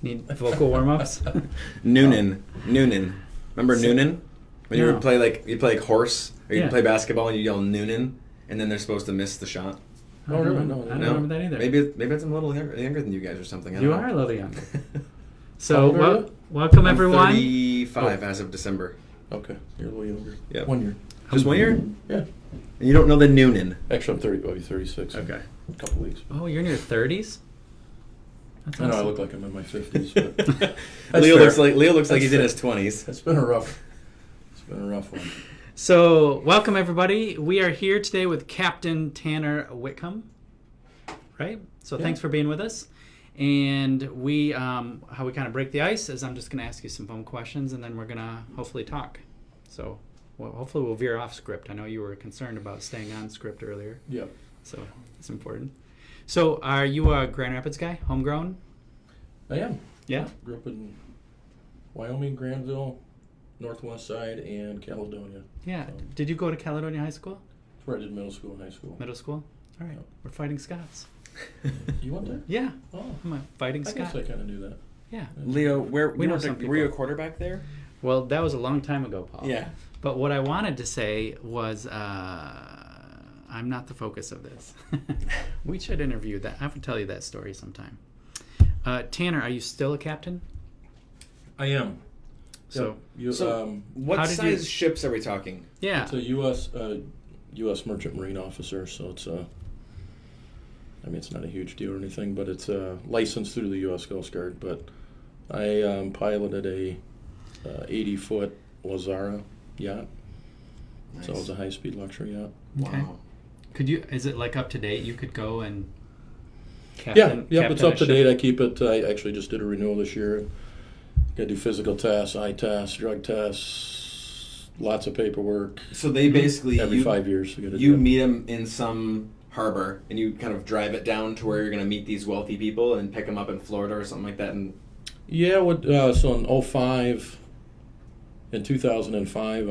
Need vocal warm-ups? Noonan. Remember Noonan? When you No. would play like horse, or you'd Yeah. play basketball and you yell Noonan, and then they're supposed to miss the shot. Oh, really? No, I don't No? remember that either. Maybe I'm a little younger than you guys or something. I don't You know. are a little younger. How So, old are you? welcome I'm everyone. 35 as of December. Okay, you're a little younger. Yeah. 1 year. Just 1 year? Yeah. And you don't know the Noonan. Actually, I'm 30. I'll be 36. Okay. In a couple weeks. Oh, you're in your 30s? That's I know I awesome. look like I'm in my 50s, but That's Leo fair. looks like That's he's in fair. his 20s. It's been a rough one. So, welcome everybody. We are here today with Captain Tanner Whitcomb. Right? So, Yeah. thanks for being with us. And we, how we kind of break the ice is I'm just going to ask you some fun questions and then we're going to hopefully talk. So, hopefully we'll veer off script. I know you were concerned about staying on script earlier. Yeah. So, it's important. So, are you a Grand Rapids guy? Homegrown? I am. Yeah? Grew up in Wyoming, Granville, Northwest Side, and Caledonia. Yeah. Did you go to Caledonia High School? That's where I did middle school and high school. Middle school? All right. We're fighting Scots. You went there? Yeah. Oh, I'm a fighting I guess Scot. I kind of knew that. Yeah. Leo, We know some were you a people. quarterback there? Well, that was a long time ago, Paul. Yeah. But what I wanted to say was I'm not the focus of this. We should interview that. I have to tell you that story sometime. Tanner, are you still a captain? I am. So, You, So- What How did size you- ships are we talking? yeah. It's a U.S. Merchant Marine officer, so it's it's not a huge deal or anything, but it's licensed through the U.S. Coast Guard. But I piloted a 80-foot Lazara yacht, Nice. so it was a high-speed luxury yacht. Okay. Wow. Is it like up to date? You could go and Yep, captain it's a up to ship? date. I keep it. I actually just did a renewal this year. Got to do physical tests, eye tests, drug tests, lots of paperwork. So they basically Every 5 years, we got to you do it. meet them in some harbor and you kind of drive it down to where you're going to meet these wealthy people and pick them up in Florida or something like that. And Yeah, so in 2005, in 2005,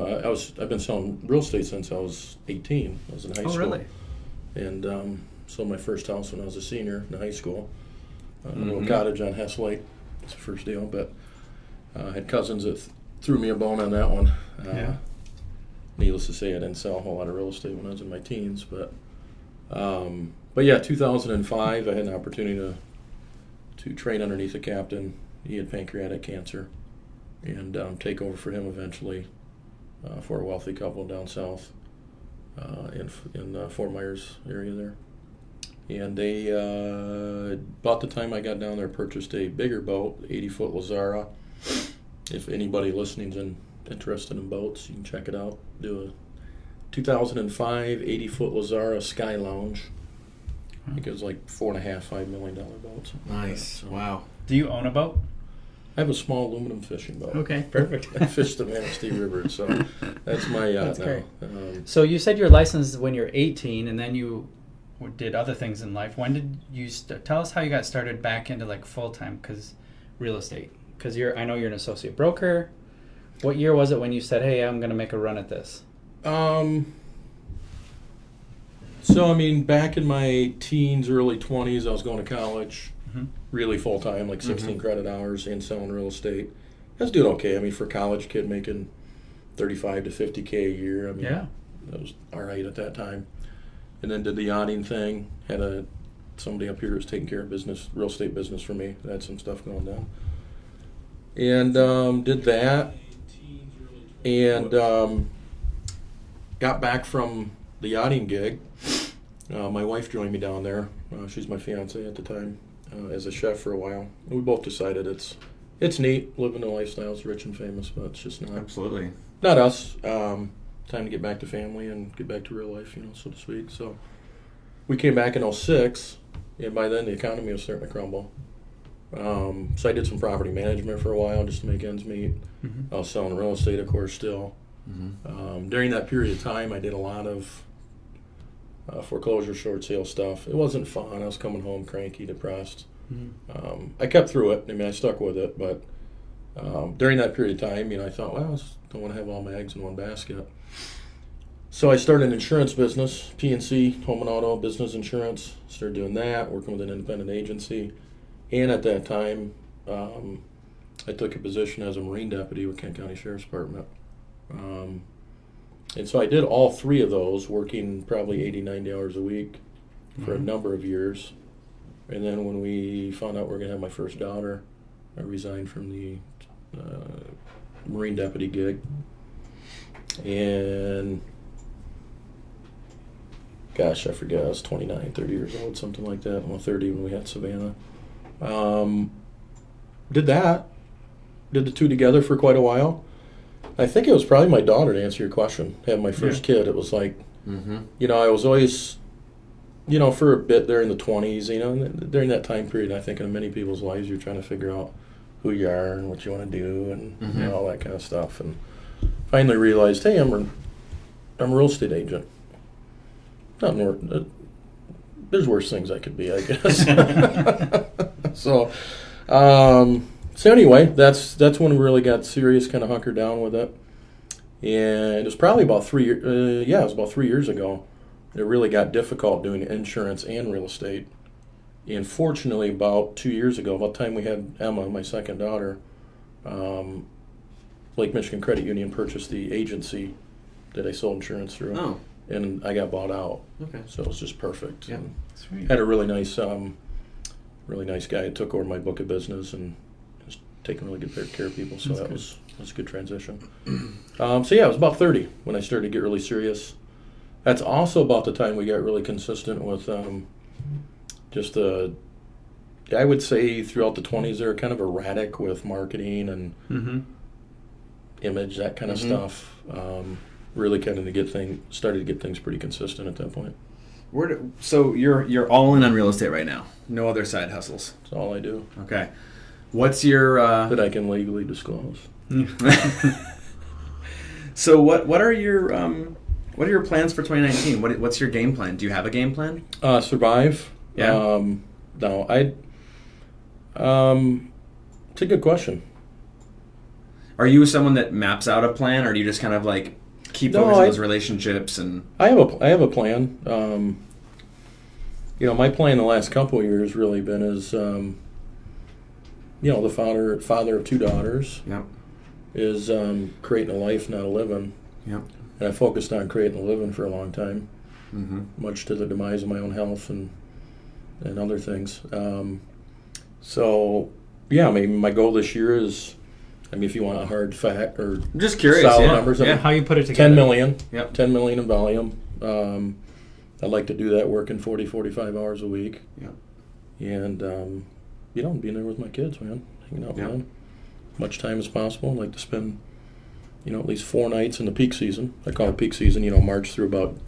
I've been selling real estate since I was 18. I was in high Oh, school. really? And sold my first house when I was a senior in high school. A little Mhm. cottage on Hess Lake. It's the first deal, but I had cousins that threw me a bone on that one. Yeah. Needless to say, I didn't sell a whole lot of real estate when I was in my teens, but yeah, 2005, I had an opportunity to train underneath a captain. He had pancreatic cancer, and take over for him eventually for a wealthy couple down south in Fort Myers area there. And they, about the time I got down there, purchased a bigger boat, 80-foot Lazara. If anybody listening's interested in boats, you can check it out. Do a 2005 80-foot Lazara Sky Lounge. I think it was like $4.5 million boat. something like that. nice. So Wow. Do you own a boat? I have a small aluminum fishing boat. Okay, perfect. I fish the Manistee River, so that's my yacht That's now. great. So you said you're licensed when you're 18, and then you did other things in life. When did you tell us how you got started back into like full time real estate? Because I know you're an associate broker. What year was it when you said, "Hey, I'm going to make a run at this"? Back in my teens, early 20s, I was going to college, Mhm. really full time, like 16 credit hours, and selling real estate. I was doing okay. For a college kid making 35 to 50K a year, Yeah. that was all right at that time. And then did the yachting thing. Had somebody up here who was taking care of real estate business for me. I had some stuff going down. And did that. And got back from the yachting gig. My wife joined me down there. She's my fiance at the time, as a chef for a while. We both decided it's neat living the lifestyle. It's rich and famous, but it's just Absolutely. not us. Time to get back to family and get back to real life, so to speak. So we came back in 2006, and by then the economy was starting to crumble. So I did some property management for a while just to make ends meet. Mm-hmm. I was selling real estate, of course, still. Mm-hmm. During that period of time, I did a lot of foreclosure, short sale stuff. It wasn't fun. I was coming home cranky, depressed. Mm-hmm. I kept through it. I stuck with it, but during that period of time, I thought, well, I just don't want to have all my eggs in one basket. So I started an insurance business, P&C, home and auto, business insurance. Started doing that, working with an independent agency. And at that time, I took a position as a Marine deputy with Kent County Sheriff's Department. And so I did all 3 of those, working probably 80, 90 hours a week for a number of years. And then when we found out we were going to have my first daughter, I resigned from the Marine deputy gig. And gosh, I forget, I was 29, 30 years old, something like that. Well, 30 when we had Savannah. Did that. Did the 2 together for quite a while. I think it was probably my daughter, to answer your question. Had my first kid. It was like, you know, I was always, you know, for a bit there in the 20s, you know, during that time period, I think in many people's lives, you're trying to figure out who you are and what you want to do and you know, all that kind of stuff. And finally realized, hey, I'm a real estate agent. Not more, there's worse things I could be, I guess. So anyway, that's when we really got serious, kind of hunkered down with it. And it was probably about 3 years, it was about 3 years ago. It really got difficult doing insurance and real estate. And fortunately, about 2 years ago, about the time we had Emma, my second daughter, Lake Michigan Credit Union purchased the agency that I sold insurance through. Oh. And I got bought out. Okay. So it was just perfect. Yeah. And Sweet. had a really nice guy who took over my book of business and was taking really good care of people. So that was a good transition. So yeah, it was about 30 when I started to get really serious. That's also about the time we got really consistent with I would say throughout the 20s they were kind of erratic with marketing and image, that kind of stuff. Really kind of started to get things pretty consistent at that point. So you're all in on real estate right now. No other side hustles. That's all I do. Okay. What's your that I can legally disclose. So what are your plans for 2019? What's your game plan? Do you have a game plan? Survive. Yeah. No, it's a good question. Are you someone that maps out a plan, or do you just kind of like keep focusing on those relationships? And I have a plan. You know, my plan the last couple of years really been as you know, the father of 2 daughters. Yep. Is creating a life, not a living. Yep. And I focused on creating a living for a long time, much to the demise of my own health and other things. So, yeah, I mean, my goal this year is, I mean, if you want a hard fact or I'm just curious, solid yeah. numbers, How you put it together? 10 million. Yep. 10 million in volume. I'd like to do that working 40, 45 hours a week. Yep. And, you know, being there with my kids, man, hanging out with them. Much time as possible. I'd like to spend, you know, at least 4 nights in the peak season. I call it peak season, you know, March through about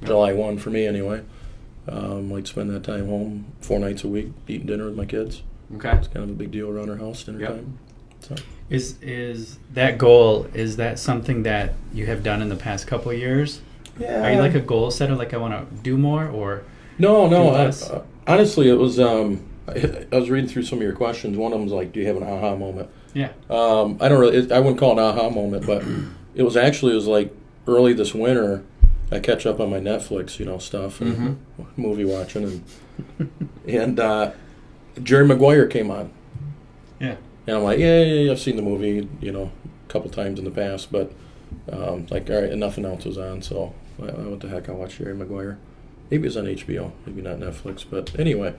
July 1 for me anyway. Like to spend that time home 4 nights a week, eating dinner with my kids. Okay. It's kind of a big deal around our house, dinner time. So. Is that goal, is that something that you have done in the past couple of years? Yeah. Are you like a goal setter, like I want to do more, or No. less? Honestly, it was. I was reading through some of your questions. One of them was like, "Do you have an aha moment?" Yeah. I don't really. I wouldn't call it an aha moment, but it was like early this winter. I catch up on my Netflix, you know, stuff and movie watching, and Jerry Maguire came on. Yeah. And I'm like, yeah, I've seen the movie, you know, a couple times in the past, but like, all right, and nothing else was on, so what the heck, I watched Jerry Maguire. Maybe it was on HBO, maybe not Netflix, but anyway.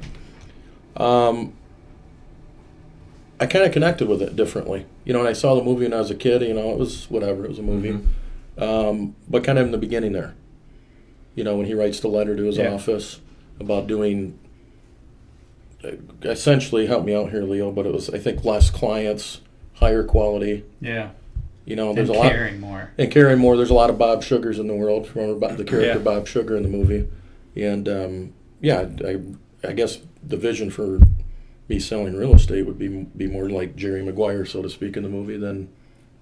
I kind of connected with it differently. You know, when I saw the movie when I was a kid, you know, it was whatever, it was a movie. But kind of in the beginning there. You know, when he writes the letter to his office about doing, essentially, help me out here, Leo, but it was, I think, less clients, higher quality. Yeah. You know, there's and a lot. caring more. And caring more. There's a lot of Bob Sugars in the world. Remember the character Bob Sugar in the movie. And, I guess the vision for me selling real estate would be more like Jerry Maguire, so to speak, in the movie than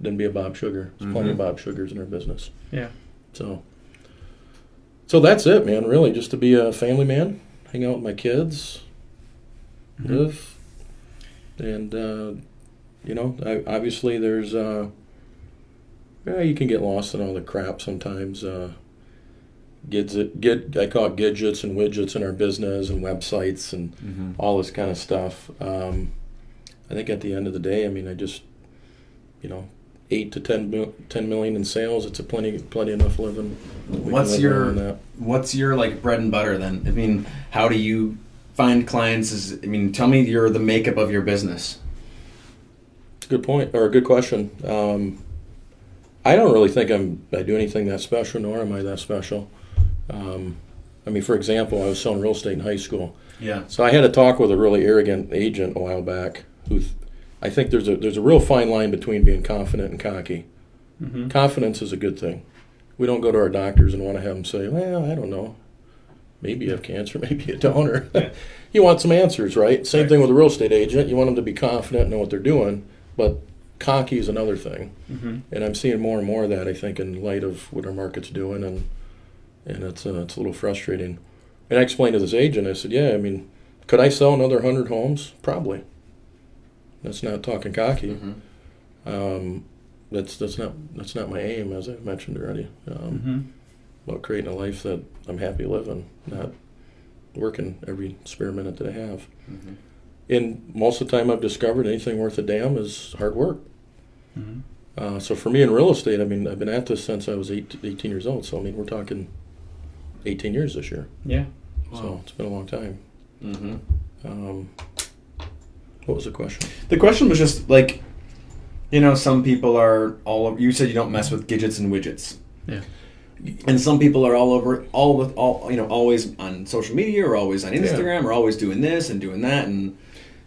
be a Bob Sugar. There's plenty of Bob Sugars in our business. Yeah. So that's it, man, really. Just to be a family man, hang out with my kids, live. And, you know, obviously there's, you can get lost in all the crap sometimes. I call it gadgets and widgets in our business and websites and all this kind of stuff. I think at the end of the day, I mean, 8 to 10 million in sales. It's a plenty enough living. What's your like bread and butter then? I mean, how do you find clients? Tell me the makeup of your business. It's a good point, or a good question. I don't really think I do anything that special, nor am I that special. For example, I was selling real estate in high school. Yeah. So I had a talk with a really arrogant agent a while back who I think there's a real fine line between being confident and cocky. Mm-hmm. Confidence is a good thing. We don't go to our doctors and want to have them say, well, I don't know. Maybe you have cancer, maybe you don't. Or you want some answers, right? Same thing with a real estate agent. You want them to be confident, know what they're doing, but cocky is another thing. Mm-hmm. And I'm seeing more and more of that, I think, in light of what our market's doing, and it's a little frustrating. And I explained to this agent, I said, could I sell another 100 homes? Probably. That's not talking cocky. Mm-hmm. That's not my aim, as I've mentioned already. Mm-hmm. About creating a life that I'm happy living, not working every spare minute that I have. Mm-hmm. And most of the time I've discovered anything worth a damn is hard work. Mm-hmm. So for me in real estate, I've been at this since I was 18 years old. So we're talking 18 years this year. Yeah. Wow. So it's been a long time. Mm-hmm. What was the question? The question was just like, some people are you said you don't mess with gadgets and widgets. Yeah. And some people are always on social media or always on Instagram or always doing this and doing that and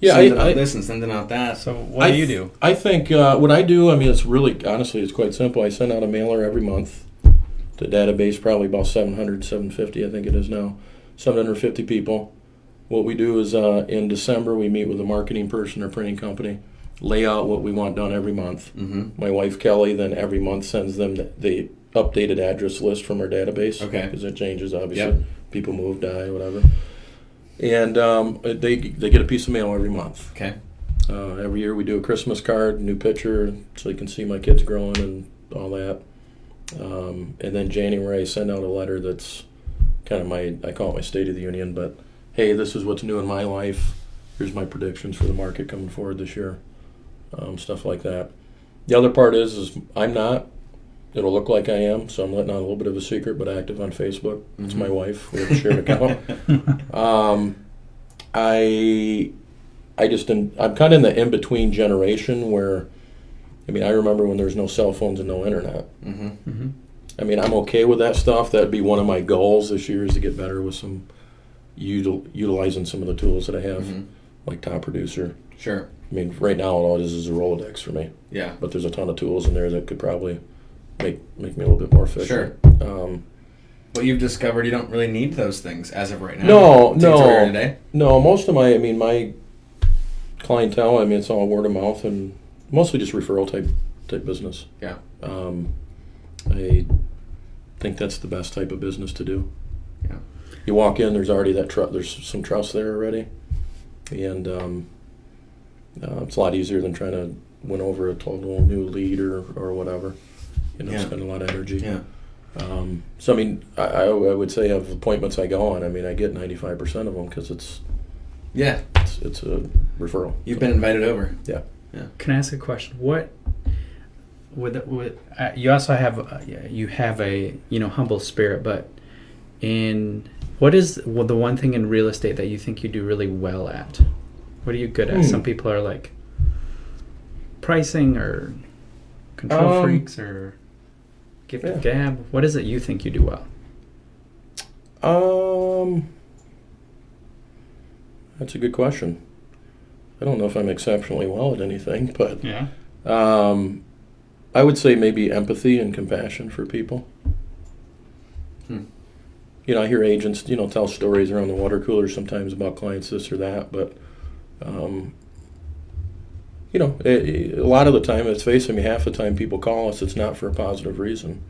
sending out this and sending out that. So what do you do? I think what I do, it's really, honestly, it's quite simple. I send out a mailer every month. The database probably about 700, 750, I think it is now. 750 people. What we do is in December we meet with a marketing person or printing company, lay out what we want done every month. Mm-hmm. My wife Kelly then every month sends them the updated address list from our database. Okay. Because it changes, obviously. Yep. People move, die, whatever. And they get a piece of mail every month. Okay. Every year we do a Christmas card, new picture, so you can see my kids growing and all that. And then January I send out a letter that's kind of I call it my State of the Union, but hey, this is what's new in my life. Here's my predictions for the market coming forward this year. Stuff like that. The other part is I'm not. It'll look like I am, so I'm letting out a little bit of a secret, but active on Facebook. Mm-hmm. It's my wife. We have a shared account. I'm kind of in the in-between generation where, I remember when there was no cell phones and no internet. Mm-hmm. Mm-hmm. I'm okay with that stuff. That'd be one of my goals this year is to get better with some utilizing some of the tools that I have, like Top Producer. Sure. Right now all it is a Rolodex for me. Yeah. But there's a ton of tools in there that could probably make me a little bit more efficient. Sure. But you've discovered you don't really need those things as of right now. No. Today? No, most of my clientele, it's all word of mouth and mostly just referral type business. Yeah. I think that's the best type of business to do. Yeah. You walk in, there's already there's some trust there already, and it's a lot easier than trying to win over a total new lead or whatever. Spend a lot of energy. Yeah. I would say of appointments I go on, I get 95% of them because it's a referral. You've been invited over. Yeah. Yeah. Can I ask a question? What you also have you have a humble spirit, but what is the one thing in real estate that you think you do really well at? What are you good at? Some people are like pricing or control freaks or gift and gab. What is it you think you do well? That's a good question. I don't know if I'm exceptionally well at anything, but yeah. I would say maybe empathy and compassion for people. I hear agents, tell stories around the water cooler sometimes about clients this or that, but a lot of the time, let's face it, half the time people call us, it's not for a positive reason.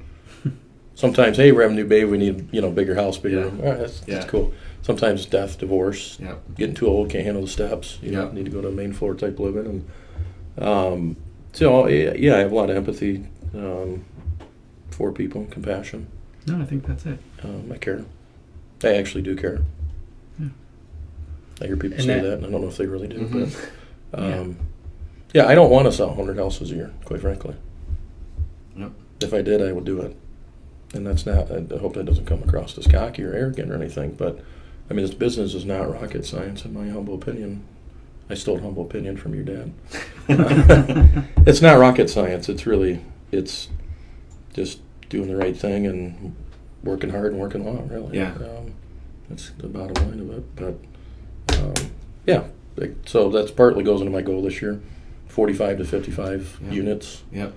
Sometimes, hey, we're having a new baby, we need, bigger house, bigger room. All right, that's cool. Sometimes death, divorce, getting too old, can't handle the steps, need to go to a main floor type living. And I have a lot of empathy for people, compassion. No, I think that's it. I care. I actually do care. Yeah. I hear people say that, and I don't know if they really do. Mm-hmm. But Yeah, I don't want to sell 100 houses a year, quite frankly. Yep. If I did, I would do it. And that's not, I hope that doesn't come across as cocky or arrogant or anything, but I mean, this business is not rocket science, in my humble opinion. I stole a humble opinion from your dad. It's not rocket science. It's just doing the right thing and working hard and working long, really. Yeah. That's the bottom line of it. But, yeah, so that's partly goes into my goal this year, 45 to 55 units. Yep.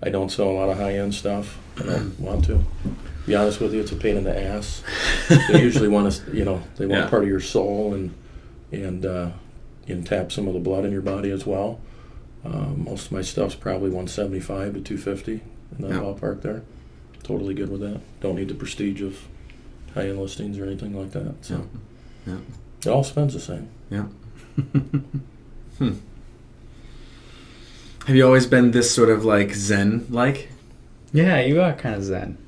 I don't sell a lot of high-end stuff. I don't want to. To be honest with you, it's a pain in the ass. They usually want to, they want part of your soul and tap some of the blood in your body as well. Most of my stuff's probably 175 to 250 in that ballpark there. Totally good with that. Don't need the prestige of high-end listings or anything like that. So it all spends the same. Yeah. Have you always been this sort of like Zen-like? Yeah, you are kind of Zen.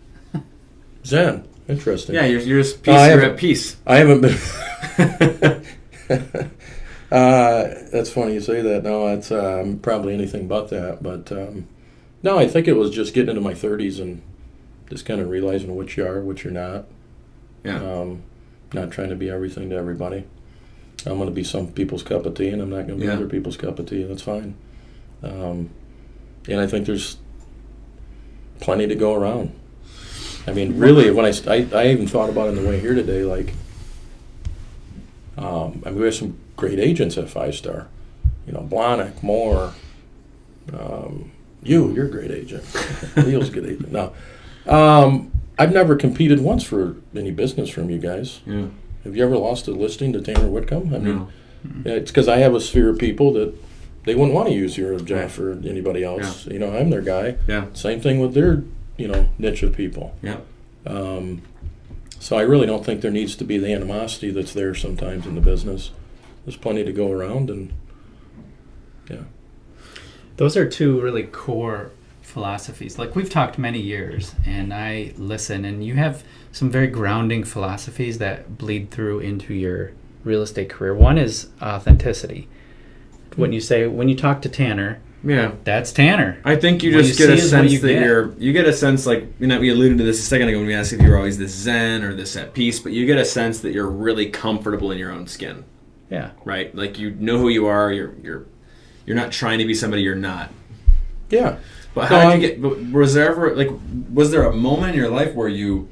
Zen. Interesting. Yeah, you're just you're at peace. I haven't been. That's funny you say that. No, it's probably anything but that. But no, I think it was just getting into my 30s and just kind of realizing what you are, what you're not. Yeah. Not trying to be everything to everybody. I'm going to be some people's cup of tea, and I'm not going to be other people's cup of tea. That's fine. And I think there's plenty to go around. I mean, really, when I even thought about it on the way here today, like, I mean, we have some great agents at 5-Star. Blahnik, Moore. You're a great agent. Neil's a good agent. Now, I've never competed once for any business from you guys. Yeah. Have you ever lost a listing to Tanner Whitcomb? I mean, it's because I have a sphere of people that they wouldn't want to use you or Jeff or anybody else. Yeah. I'm their guy. Yeah. Same thing with their, niche of people. Yeah. So I really don't think there needs to be the animosity that's there sometimes in the business. There's plenty to go around, and Those are two really core philosophies. Like, we've talked many years, and I listen, and you have some very grounding philosophies that bleed through into your real estate career. One is authenticity. When you talk to Tanner, that's Tanner. I think you just get a sense that you get a sense, like, we alluded to this a second ago when we asked if you were always this Zen or this at peace, but you get a sense that you're really comfortable in your own skin. Yeah. Right? Like, you know who you are, you're not trying to be somebody you're not. Yeah. But how did you get? But was there a moment in your life where you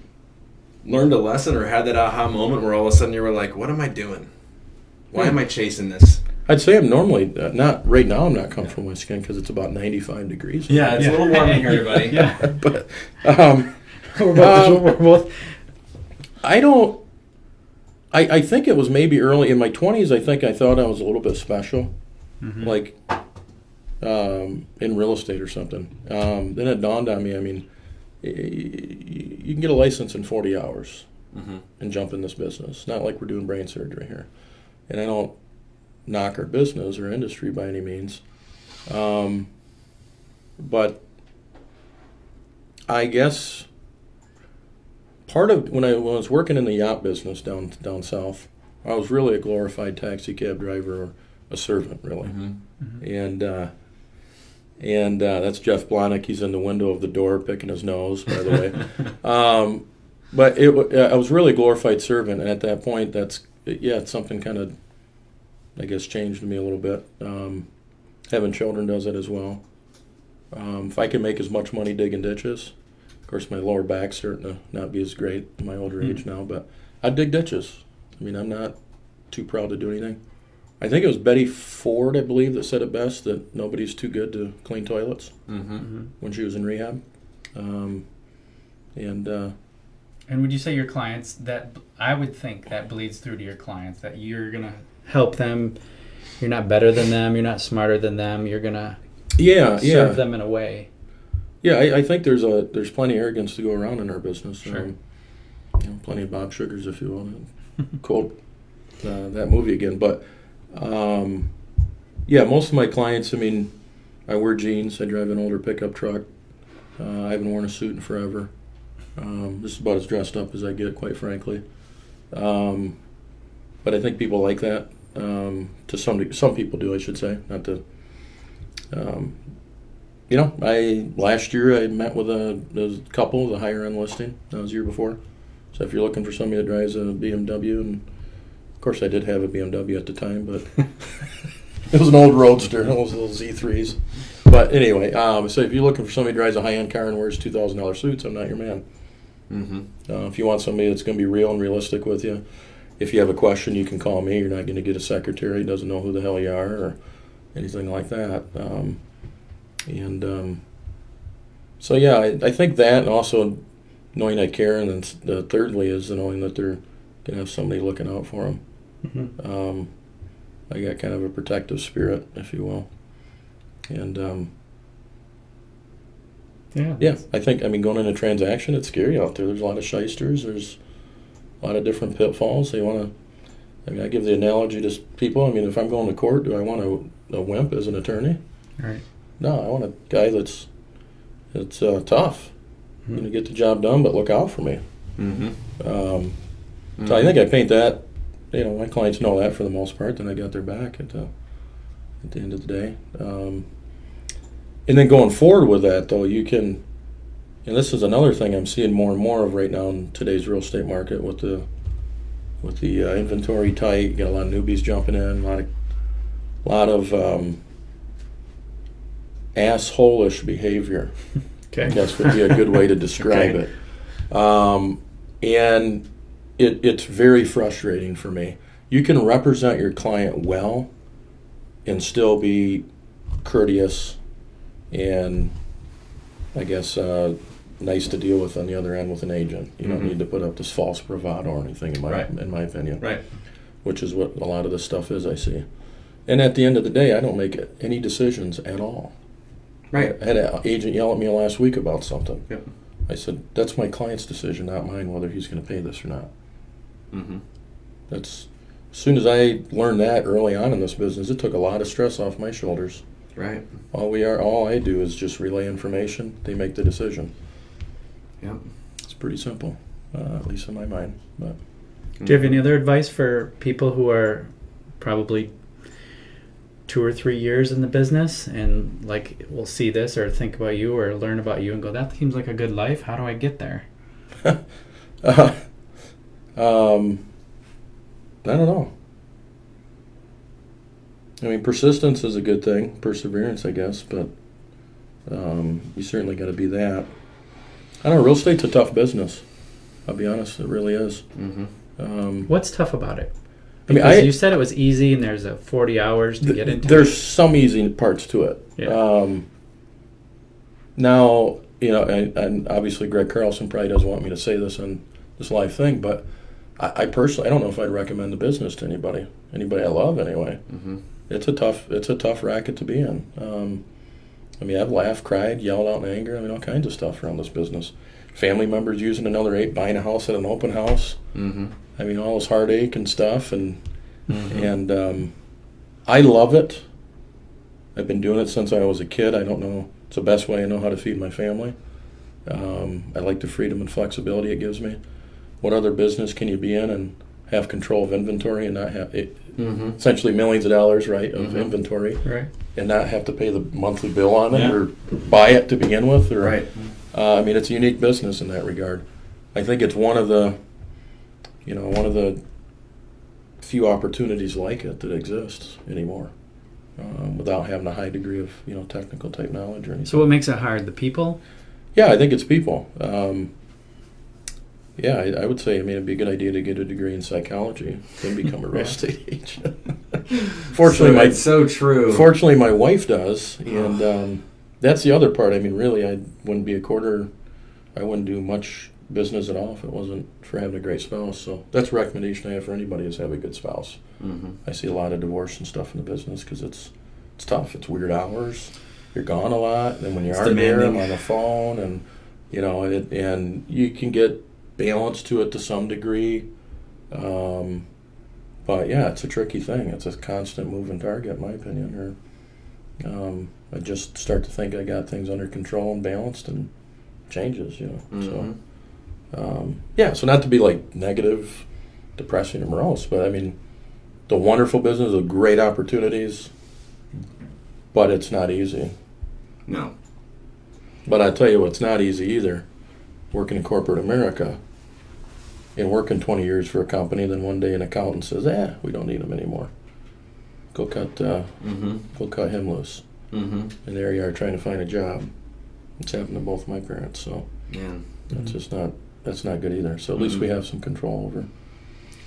learned a lesson or had that aha moment where all of a sudden you were like, "What am I doing? Why am I chasing this?" I'd say I'm normally not right now. I'm not comfortable in my skin because it's about 95 degrees. Yeah, it's a little warm in here, everybody. Yeah, but we're both. I don't. I think it was maybe early in my 20s. I thought I was a little bit special, like in real estate or something. Then it dawned on me. I mean, you can get a license in 40 hours and jump in this business. Not like we're doing brain surgery here. And I don't knock our business or industry by any means. But I guess part of when I was working in the yacht business down south, I was really a glorified taxi cab driver, or a servant, really. And that's Jeff Blahnik. He's in the window of the door picking his nose, by the way. But I was really a glorified servant, and at that point, it's something kind of, I guess, changed me a little bit. Having children does it as well. If I can make as much money digging ditches, of course my lower back's starting to not be as great in my older age now, but I dig ditches. I mean, I'm not too proud to do anything. I think it was Betty Ford, I believe, that said it best, that nobody's too good to clean toilets when she was in rehab. And would you say your clients, that I would think that bleeds through to your clients, that you're going to help them, you're not better than them, you're not smarter than them, you're going to serve them in a way. Yeah, I think there's plenty of arrogance to go around in our business. Sure. Plenty of Bob Sugars, if you want to quote that movie again. But most of my clients, I mean, I wear jeans, I drive an older pickup truck, I haven't worn a suit in forever. This is about as dressed up as I get, quite frankly. But I think people like that. To some people do, I should say. Not to Last year I met with a couple, the higher end listing. That was the year before. So if you're looking for somebody that drives a BMW, and of course I did have a BMW at the time, but it was an old Roadster, those little Z3s. But anyway, so if you're looking for somebody that drives a high-end car and wears $2,000 suits, I'm not your man. Mm-hmm. If you want somebody that's going to be real and realistic with you, if you have a question, you can call me. You're not going to get a secretary who doesn't know who the hell you are or anything like that. So yeah, I think that, and also knowing I care, and then thirdly is knowing that they're going to have somebody looking out for them. Mm-hmm. I got kind of a protective spirit, if you will. And yeah, I think, going in a transaction, it's scary out there. There's a lot of shysters. There's a lot of different pitfalls. I give the analogy to people. If I'm going to court, do I want a wimp as an attorney? Right. No, I want a guy that's tough. Mm-hmm. Going to get the job done, but look out for me. Mm-hmm. So I think I paint that. My clients know that for the most part. Then I got their back at the end of the day. And then going forward with that, though, you can, and this is another thing I'm seeing more and more of right now in today's real estate market with the inventory tight. You got a lot of newbies jumping in, a lot of asshole-ish behavior. Okay. I guess would be a good way to describe Okay. it. And it's very frustrating for me. You can represent your client well and still be courteous and, I guess, nice to deal with on the other end with an agent. You don't need to put up this false bravado or anything, in my opinion. Right. Which is what a lot of this stuff is, I see. And at the end of the day, I don't make any decisions at all. Right. I had an agent yell at me last week about something. Yep. I said, that's my client's decision, not mine, whether he's going to pay this or not. Mm-hmm. As soon as I learned that early on in this business, it took a lot of stress off my shoulders. Right. All I do is just relay information. They make the decision. Yep. It's pretty simple, at least in my mind. But Do you have any other advice for people who are probably 2 or 3 years in the business and will see this or think about you or learn about you and go, that seems like a good life. How do I get there? I don't know. Persistence is a good thing. Perseverance, I guess, but you certainly got to be that. I don't know. Real estate's a tough business. I'll be honest. It really is. Mm-hmm. What's tough about it? Because you said it was easy and there's 40 hours to get into There's some easy parts to it. Yeah. Now, and obviously Greg Carlson probably doesn't want me to say this on this live thing, but I personally, I don't know if I'd recommend the business to anybody I love anyway. Mm-hmm. It's a tough racket to be in. I've laughed, cried, yelled out in anger. All kinds of stuff around this business. Family members using another 8, buying a house at an open house. Mm-hmm. All this heartache and stuff, and I love it. I've been doing it since I was a kid. I don't know. It's the best way I know how to feed my family. I like the freedom and flexibility it gives me. What other business can you be in and have control of inventory and not have it, essentially millions of dollars, right, of inventory, right, and not have to pay the monthly bill on it or buy it to begin with? Or, right. It's a unique business in that regard. I think it's one of the few opportunities like it that exists anymore, without having a high degree of technical type knowledge or anything. So what makes it hard? The people? Yeah, I think it's people. I would say, it'd be a good idea to get a degree in psychology and become a real estate agent. Fortunately, it's so true. Fortunately, my wife does, and that's the other part. Really, I wouldn't be I wouldn't do much business at all if it wasn't for having a great spouse. So that's a recommendation I have for anybody, is have a good spouse. Mm-hmm. I see a lot of divorce and stuff in the business because it's tough. It's weird hours. You're gone a lot. And then when you are there, I'm on the phone, and and you can get balance to it to some degree. But yeah, it's a tricky thing. It's a constant moving target, in my opinion. I just start to think I got things under control and balanced, and changes, Mm-hmm. So so not to be negative, depressing, or morose, but the wonderful business of great opportunities, but it's not easy. No. But I tell you what's not easy either, working in corporate America and working 20 years for a company, then one day an accountant says, we don't need him anymore. Go cut him loose. Mm-hmm. And there you are trying to find a job. It's happened to both my parents, so that's not good either. So at least we have some control over.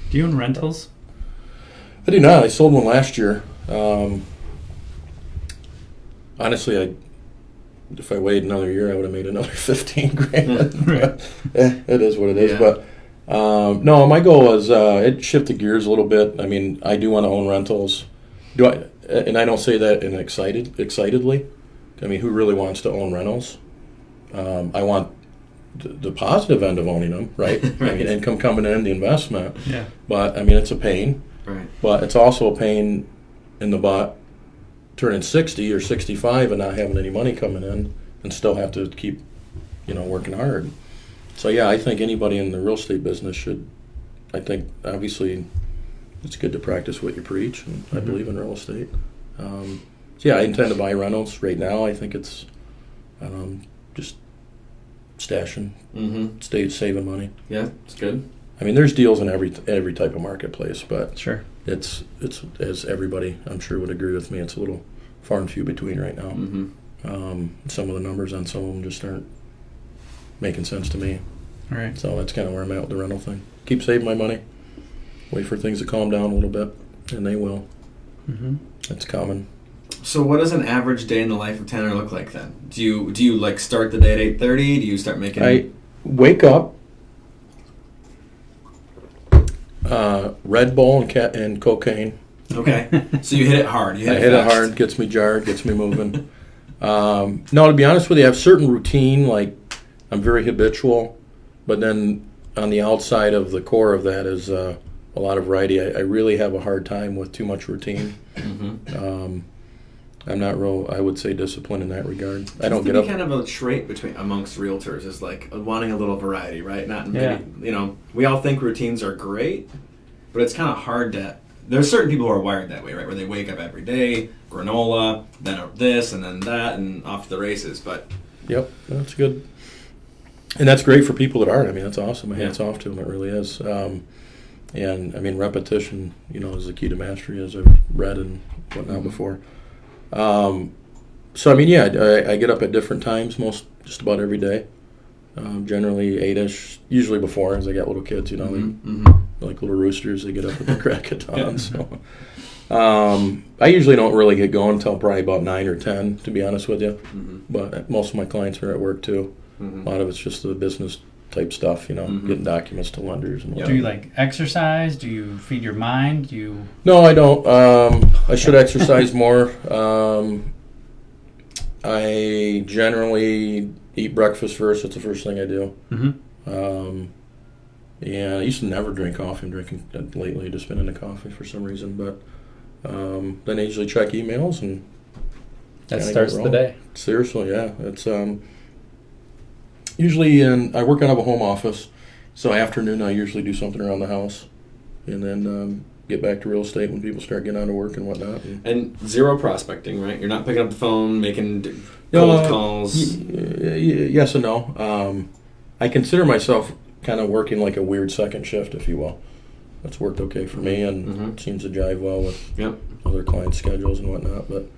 Do you own rentals? I do not. I sold one last year. Honestly, if I waited another year, I would have made another $15,000. But, it is what it is. Yeah. But no, my goal was it shifted gears a little bit. I mean, I do want to own rentals. And I don't say that in excitedly. I mean, who really wants to own rentals? I want the positive end of owning them, right? Right. I mean, income coming in, the investment. Yeah. But I mean, it's a pain. Right. But it's also a pain in the butt turning 60 or 65 and not having any money coming in and still have to keep, working hard. So yeah, I think anybody in the real estate business should. I think obviously it's good to practice what you preach, and I believe in real estate. So yeah, I intend to buy rentals right now. I think it's just stashing, saving money. Yeah, it's good. I mean, there's deals in every type of marketplace, but sure, it's as everybody I'm sure would agree with me, it's a little far and few between right now. Mm-hmm. Some of the numbers on some of them just aren't making sense to me. All right. So that's kind of where I'm at with the rental thing. Keep saving my money. Wait for things to calm down a little bit, and they will. Mm-hmm. It's common. So what does an average day in the life of Tanner look like then? Do you like start the day at 8:30? Do you start making? I wake up, Red Bull and cocaine. Okay, so you hit it hard. I hit it hard. Gets me jarred. Gets me moving. No, to be honest with you, I have certain routine. Like I'm very habitual, but then on the outside of the core of that is a lot of variety. I really have a hard time with too much routine. Mm-hmm. I'm not real, I would say, disciplined in that regard. I don't get up. Kind of a trait amongst realtors is like wanting a little variety, right? Not maybe, we all think routines are great, but it's kind of hard to. There's certain people who are wired that way, right? Where they wake up every day, granola, then this, and then that, and off to the races. But yep, that's good, and that's great for people that aren't. I mean, that's awesome. My hats off to them. It really is. And I mean, repetition, is the key to mastery, as I've read and whatnot before. So I mean, I get up at different times, just about every day. Generally 8ish, usually before, as I got little kids, they're like little roosters. They get up at the crack of dawn. So I usually don't really get going until probably about 9 or 10, to be honest with you. Mm-hmm. But most of my clients are at work too. Mm-hmm. A lot of it's just the business type stuff, getting documents to lenders. And do you like exercise? Do you feed your mind? No, I don't. I should exercise more. I generally eat breakfast first. That's the first thing I do. Mm-hmm. I used to never drink coffee. I'm drinking lately, just been into coffee for some reason. But then I usually check emails and that starts the day. Seriously, yeah. It's usually I work out of a home office, so afternoon I usually do something around the house, and then get back to real estate when people start getting out of work and whatnot. And zero prospecting, right? You're not picking up the phone, making cold calls. Yes and no. I consider myself kind of working like a weird second shift, if you will. That's worked okay for me, and it seems to jive well with other client schedules and whatnot. But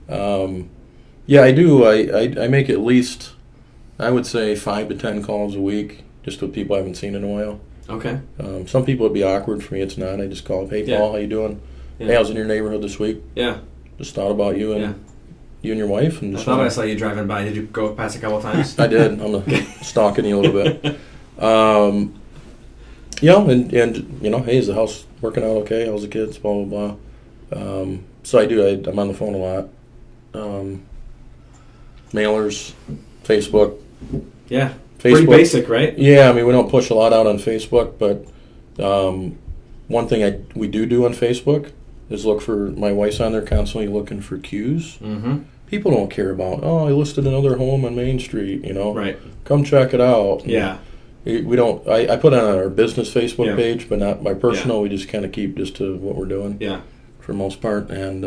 I do. I make at least, I would say, 5 to 10 calls a week, just with people I haven't seen in a while. Okay. Some people would be awkward. For me, it's not. I just call, hey, Paul, how you doing? Yeah. Hey, I was in your neighborhood this week. Yeah. Just thought about you and you and your wife. And I thought I saw you driving by. Did you go past a couple of times? I did. I'm stalking you a little bit. And hey, is the house working out okay? How's the kids? Blah, blah, blah. So I do. I'm on the phone a lot. Mailers, Facebook. Yeah. Pretty basic, right? Yeah, I mean, we don't push a lot out on Facebook, but one thing we do on Facebook is look for, my wife's on there constantly looking for cues. Mm-hmm. People don't care about, I listed another home on Main Street, Right. Come check it out. Yeah. We don't, I put it on our business Facebook page, but not my personal. We just kind of keep just to what we're doing. Yeah. For the most part. And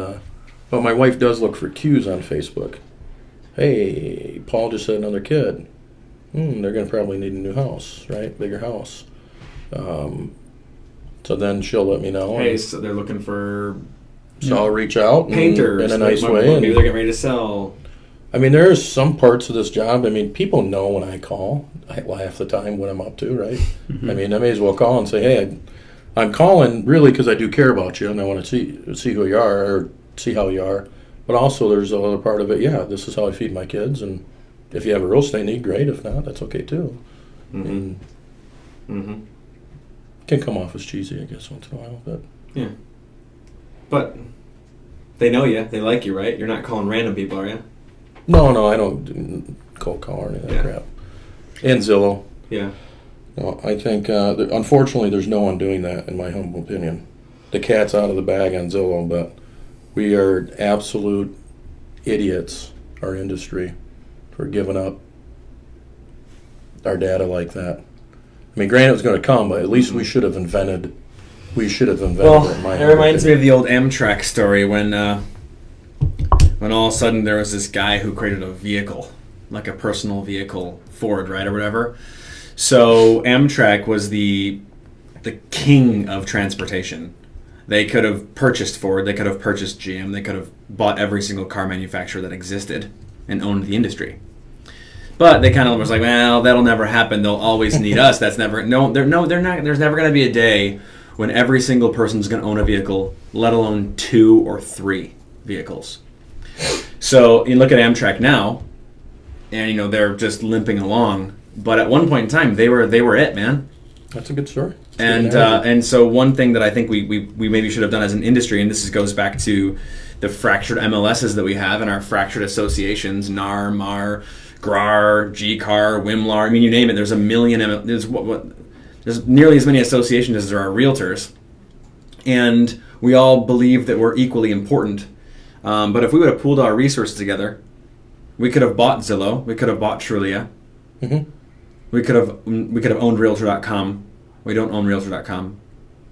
But my wife does look for cues on Facebook. Hey, Paul just had another kid. They're going to probably need a new house, right? Bigger house. So then she'll let me know. Hey, so they're looking for So I'll reach out painters in a nice way. Maybe they're getting ready to sell. I mean, there's some parts of this job. I mean, people know when I call. Half the time what I'm up to, right? Mm-hmm. I mean, I may as well call and say, hey, I'm calling really because I do care about you and I want to see who you are or see how you are. But also there's the other part of it, yeah, this is how I feed my kids. And if you have a real estate need, great. If not, that's okay too. Can come off as cheesy, I guess, once in a while. But yeah. But they know you. They like you, right? You're not calling random people, are you? No, I don't do cold call or any of that crap. And Zillow. Yeah. No, I think, unfortunately, there's no one doing that, in my humble opinion. The cat's out of the bag on Zillow, but we are absolute idiots, our industry, for giving up our data like that. I mean, granted, it was going to come, but at least we should have invented. Well, it, in my it reminds me of the old Amtrak story when all of a sudden there was this guy who created a vehicle, like a personal vehicle, Ford, right, or whatever. So Amtrak was the king of transportation. They could have purchased Ford, they could have purchased GM, they could have bought every single car manufacturer that existed and owned the industry. But they kind of was like, well, that'll never happen. They'll always need us. That's never they're not. There's never going to be a day when every single person's going to own a vehicle, let alone 2 or 3 vehicles. So you look at Amtrak now, and they're just limping along. But at one point in time, they were it, man. That's a good story. And so one thing that I think we maybe should have done as an industry, and this goes back to the fractured MLSs that we have and our fractured associations, NAR, MAR, GRAR, GCAR, WIMLAR. I mean, you name it. There's a million. There's nearly as many associations as there are realtors, and we all believe that we're equally important. But if we would have pooled our resources together, we could have bought Zillow. We could have bought Trulia. Mm-hmm. We could have owned Realtor.com. We don't own Realtor.com.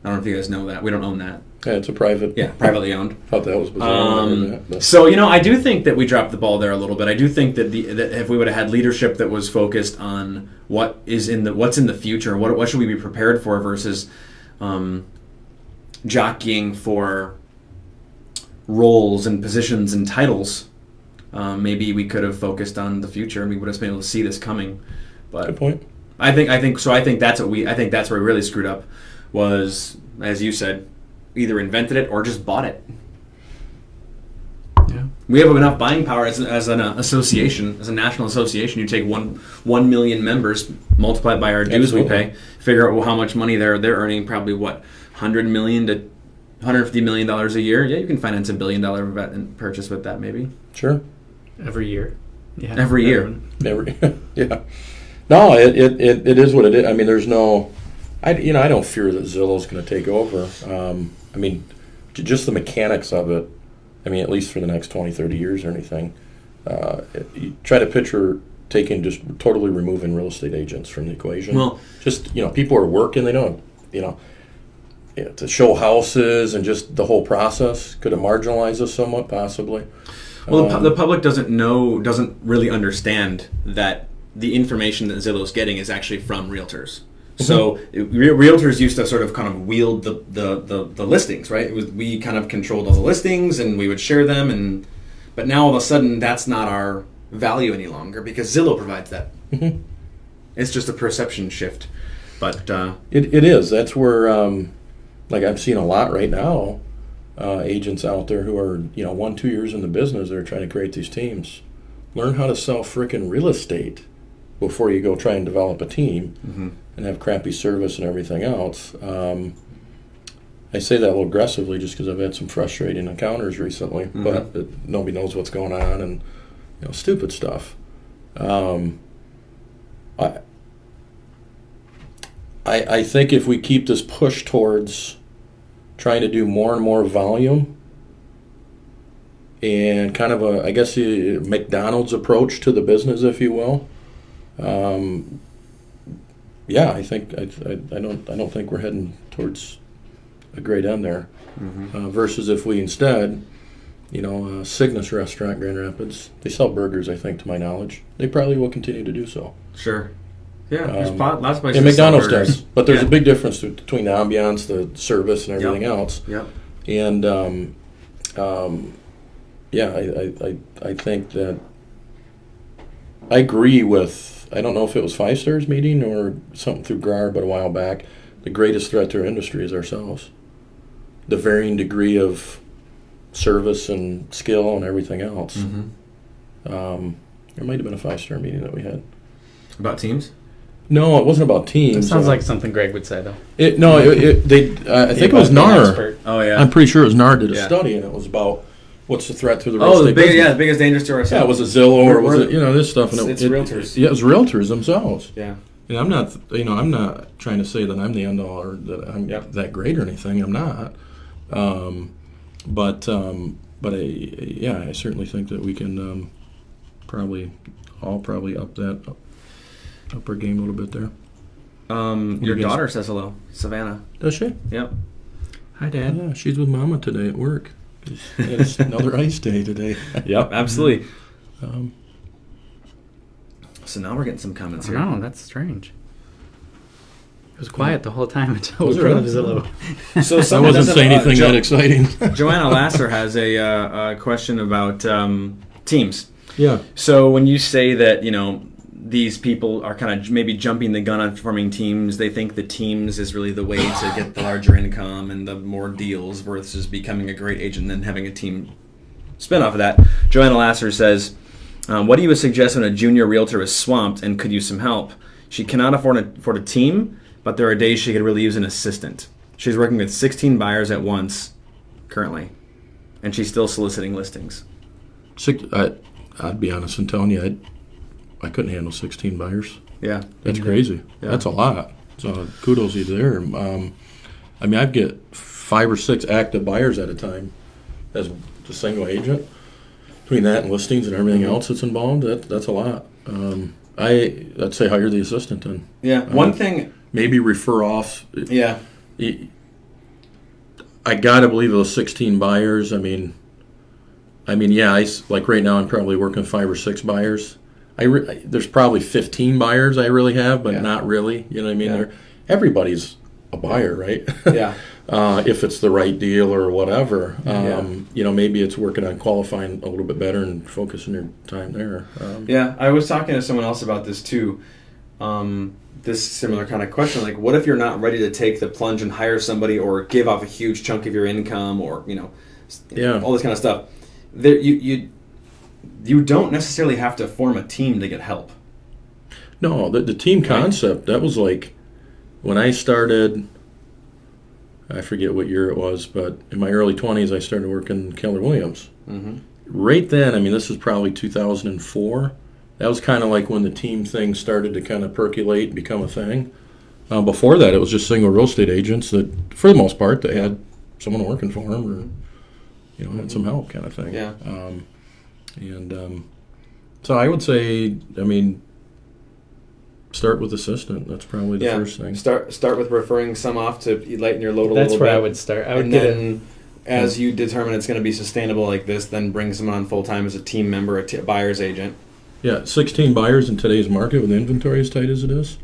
I don't know if you guys know that. We don't own that. Yeah, it's a private. Yeah, privately owned. Thought that was bizarre. So I do think that we dropped the ball there a little bit. I do think that that if we would have had leadership that was focused on what's in the future, what should we be prepared for versus jockeying for roles and positions and titles, maybe we could have focused on the future and we would have been able to see this coming. But good point. I think that's where we really screwed up was, as you said, either invented it or just bought it. Yeah. We have enough buying power as an association, as a national association. You take 1 million members, multiply it by our dues we pay, figure out how much money they're earning, probably $100 million to $150 million a year. Yeah, you can finance $1 billion purchase with that, maybe. Sure. Every year. Yeah. Every year. Yeah. No, it is what it is. I mean, there's no. I don't fear that Zillow's going to take over. I mean, just the mechanics of it. I mean, at least for the next 20, 30 years or anything. You try to picture just totally removing real estate agents from the equation. Well, just people are working. They don't, to show houses and just the whole process. Could it marginalize us somewhat, possibly? Well, the public doesn't really understand that the information that Zillow's getting is actually from realtors. So realtors used to sort of kind of wield the listings, right? We kind of controlled all the listings and we would share them, but now all of a sudden that's not our value any longer because Zillow provides that. Mm-hmm. It's just a perception shift. But it is. That's where like I'm seeing a lot right now, agents out there who are 1-2 years in the business. They're trying to create these teams. Learn how to sell frickin' real estate before you go try and develop a team and have crappy service and everything else. I say that a little aggressively just because I've had some frustrating encounters recently, but nobody knows what's going on and stupid stuff. I think if we keep this push towards trying to do more and more volume and kind of a McDonald's approach to the business, if you will. I think I don't think we're heading towards a great end there. Versus if we instead, Cygnus Restaurant, Grand Rapids. They sell burgers, I think, to my knowledge. They probably will continue to do so. Sure. Yeah, there's lots of places. And McDonald's does, but there's Yeah. a big difference between the ambiance, the service, and everything else. Yep. And I think that I agree with. I don't know if it was Five Stars meeting or something through GRAR, but a while back. The greatest threat to our industry is ourselves. The varying degree of service and skill and everything else. There might have been a 5-star meeting that we had. About teams? No, it wasn't about teams. It sounds like something Greg would say, though. I think it was NAR. Oh, yeah. I'm pretty sure it was NAR did a study, and it was about what's the threat to the real estate business. The biggest danger to ourselves. Yeah, was it Zillow or was it this stuff? And it's realtors. Yeah, it was realtors themselves. Yeah. And I'm not trying to say that I'm the end all or that I'm that great or anything. I'm not. But I certainly think that we can probably up our game a little bit there. Your daughter says hello, Savannah. Does she? Yep. Hi, Dad. Yeah, she's with Mama today at work. It's another ice day today. Yep, absolutely. So now we're getting some comments here. No, that's strange. It was quiet the whole time until Was we it brought up really? Zillow. So I wasn't saying anything that exciting. Joanna Lasser has a question about teams. Yeah. So when you say that, these people are kind of maybe jumping the gun on forming teams, they think the teams is really the way to get the larger income and the more deals versus becoming a great agent and then having a team spin off of that. Joanna Lasser says, what do you suggest when a junior realtor is swamped and could use some help? She cannot afford a team, but there are days she could really use an assistant. She's working with 16 buyers at once currently, and she's still soliciting listings. I'd be honest and telling you, I couldn't handle 16 buyers. Yeah. That's crazy. Yeah. That's a lot. So kudos to you there. I get 5 or 6 active buyers at a time as a single agent. Between that and listings and everything else that's involved, that's a lot. I'd say hire the assistant then. Yeah. One thing. Maybe refer off. Yeah. I gotta believe those 16 buyers. Like right now I'm probably working with 5 or 6 buyers. There's probably 15 buyers I really have, but not really. You know what I mean? Yeah. Everybody's a buyer, right? Yeah. If it's the right deal or whatever. Maybe it's working on qualifying a little bit better and focusing your time there. I was talking to someone else about this too. This similar kind of question, like what if you're not ready to take the plunge and hire somebody or give off a huge chunk of your income or all this kind of stuff. There, you don't necessarily have to form a team to get help. No, the team concept, that was like when I started, I forget what year it was, but in my early 20s I started working Keller Williams. Mm-hmm. Right then, this is probably 2004. That was kind of like when the team thing started to kind of percolate and become a thing. Before that, it was just single real estate agents that, for the most part, they had someone working for them or, had some help kind of thing. Yeah. So I would say, start with assistant. That's probably the first thing. Start with referring some off to lighten your load a little bit. That's where I would start. As you determine it's going to be sustainable like this, then bring someone on full time as a team member, a buyer's agent. Yeah, 16 buyers in today's market with inventory as tight as it is.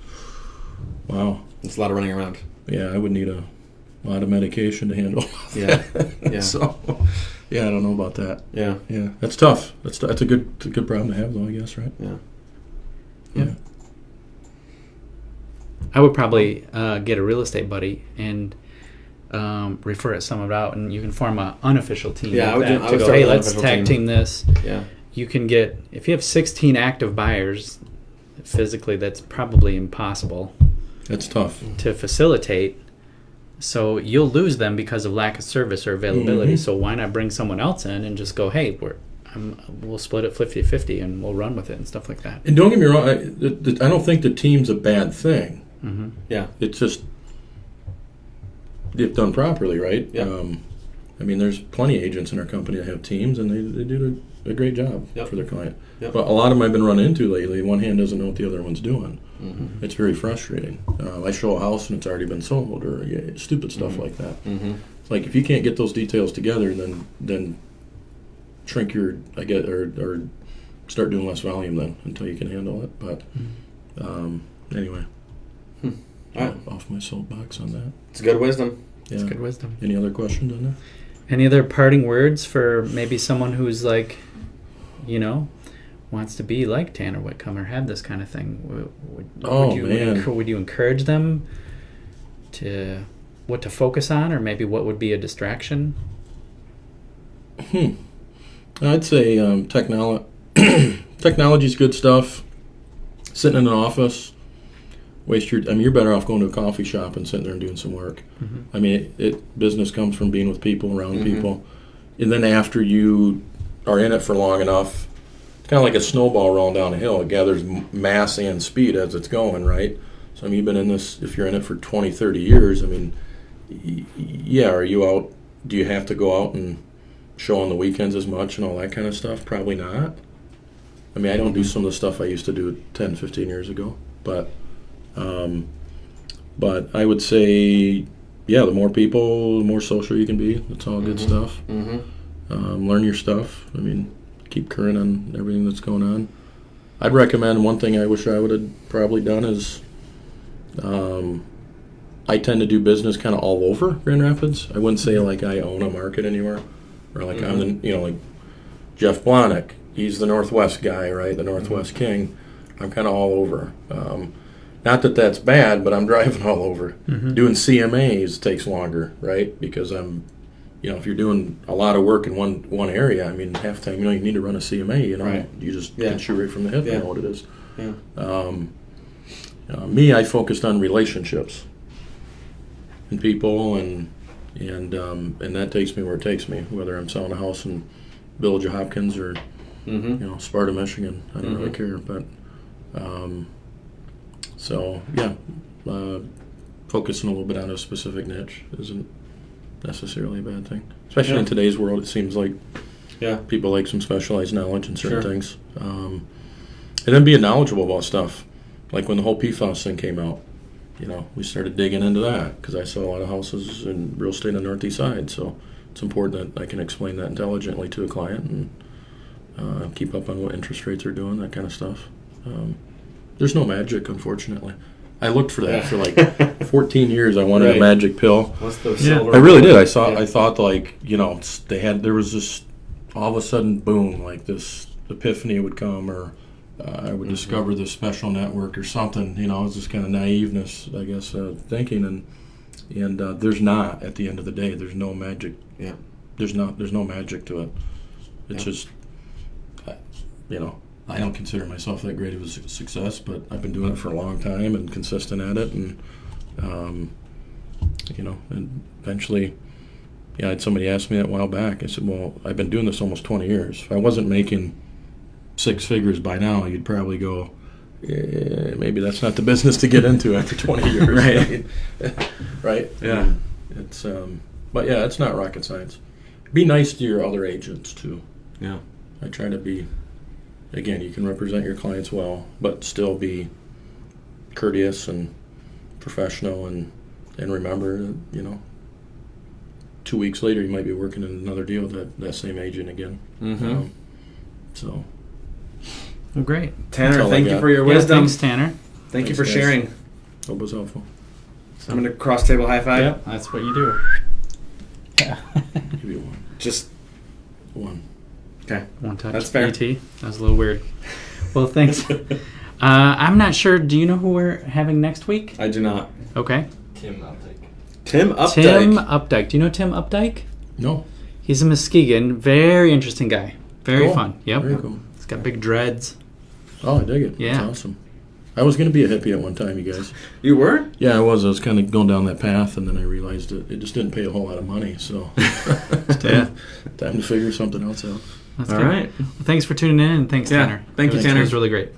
Wow. It's a lot of running around. Yeah, I would need a lot of medication to handle. Yeah. Yeah. So, I don't know about that. Yeah. Yeah, that's tough. That's a good problem to have, though, I guess, right? Yeah. Yeah. I would probably get a real estate buddy and refer someone out, and you can form an unofficial team. Yeah, I would go, hey, let's tag team this. Yeah. You can get, if you have 16 active buyers, physically that's probably impossible. That's tough. To facilitate. So you'll lose them because of lack of service or availability. Mm-hmm. So why not bring someone else in and just go, hey, we'll split it 50-50 and we'll run with it and stuff like that. And don't get me wrong, I don't think the team's a bad thing. Mm-hmm. Yeah. It's just, if done properly, right? Yeah. There's plenty of agents in our company that have teams, and they do a great job for their client. Yep. But a lot of them I've been running into lately, one hand doesn't know what the other one's doing. Mm-hmm. It's very frustrating. I show a house and it's already been sold, or stupid stuff like that. Mm-hmm. Like if you can't get those details together, then shrink your, or start doing less volume then until you can handle it. But anyway, off my soapbox on that. It's good wisdom. Yeah. It's good wisdom. Any other questions on that? Any other parting words for maybe someone who's like, wants to be like Tanner Whitcomb or have this kind of thing? Would you encourage them to what to focus on, or maybe what would be a distraction? I'd say technology's good stuff. Sitting in an office, you're better off going to a coffee shop and sitting there and doing some work. Mm-hmm. I mean, business comes from being with people, around people. And then after you are in it for long enough, it's kind of like a snowball rolling down a hill. It gathers mass and speed as it's going, right? So, I mean, you've been in this, if you're in it for 20, 30 years, I mean, are you out, do you have to go out and show on the weekends as much and all that kind of stuff? Probably not. I mean, I don't do some of the stuff I used to do 10, 15 years ago. But I would say, the more people, the more social you can be. That's all good stuff. Learn your stuff. I mean, keep current on everything that's going on. I'd recommend, one thing I wish I would have probably done is, I tend to do business kind of all over Grand Rapids. I wouldn't say like I own a market anywhere, or like I'm the, like Jeff Blahnik, he's the Northwest guy, right? The Northwest King. I'm kind of all over. Not that that's bad, but I'm driving all over. Doing CMAs takes longer, right? Because I'm, if you're doing a lot of work in one area, I mean, half the time, you need to run a CMA, Right. You just can shoot right from the hip, you know what it is. Yeah. Me, I focused on relationships and people, and that takes me where it takes me, whether I'm selling a house in Village of Hopkins or, Sparta, Michigan. I don't really care, but... focusing a little bit on a specific niche isn't necessarily a bad thing. Especially in today's world, it seems like people like some specialized knowledge in certain things. And then being knowledgeable about stuff. Like when the whole PFAS thing came out, we started digging into that because I saw a lot of houses in real estate on the Northeast side. So it's important that I can explain that intelligently to a client and keep up on what interest rates are doing, that kind of stuff. There's no magic, unfortunately. I looked for that for like 14 years. I wanted a magic pill. What's the silver? I really did. I thought like, there was this, all of a sudden, boom, like this epiphany would come, or I would discover this special network or something. It was this kind of naiveness, I guess, thinking. And there's not, at the end of the day, there's no magic. Yeah. There's no magic to it. It's just, I don't consider myself that great of a success, but I've been doing it for a long time and consistent at it, and and eventually, I had somebody ask me that a while back. I said, well, I've been doing this almost 20 years. If I wasn't making 6 figures by now, you'd probably go, maybe that's not the business to get into after 20 years. Right. Right? Yeah. It's but it's not rocket science. Be nice to your other agents too. Yeah. I try to be. Again, you can represent your clients well, but still be courteous and professional, and remember, 2 weeks later you might be working in another deal with that same agent again. So. Well, great. Tanner, thank you for your wisdom. Thanks, Tanner. Thank you for sharing. Hope it was helpful. So I'm going to cross table high five. Yep, that's what you do. Yeah. Give you one. Just one. Okay. One touch. That's fair. ET. That was a little weird. Well, thanks. I'm not sure. Do you know who we're having next week? I do not. Okay. Tim Updike. Tim Updike. Tim Updike. Do you know Tim Updike? No. He's a Muskegon. Very interesting guy. Very Cool. fun. Yep. Very cool. He's got big dreads. Oh, I dig it. Yeah. That's awesome. I was going to be a hippie at one time, you guys. You were? Yeah, I was. I was kind of going down that path, and then I realized it just didn't pay a whole lot of money, so time to figure something else out. That's All good. right. Well, thanks for tuning in, and thanks, Yeah. Tanner. Thank you, It Tanner. was really great.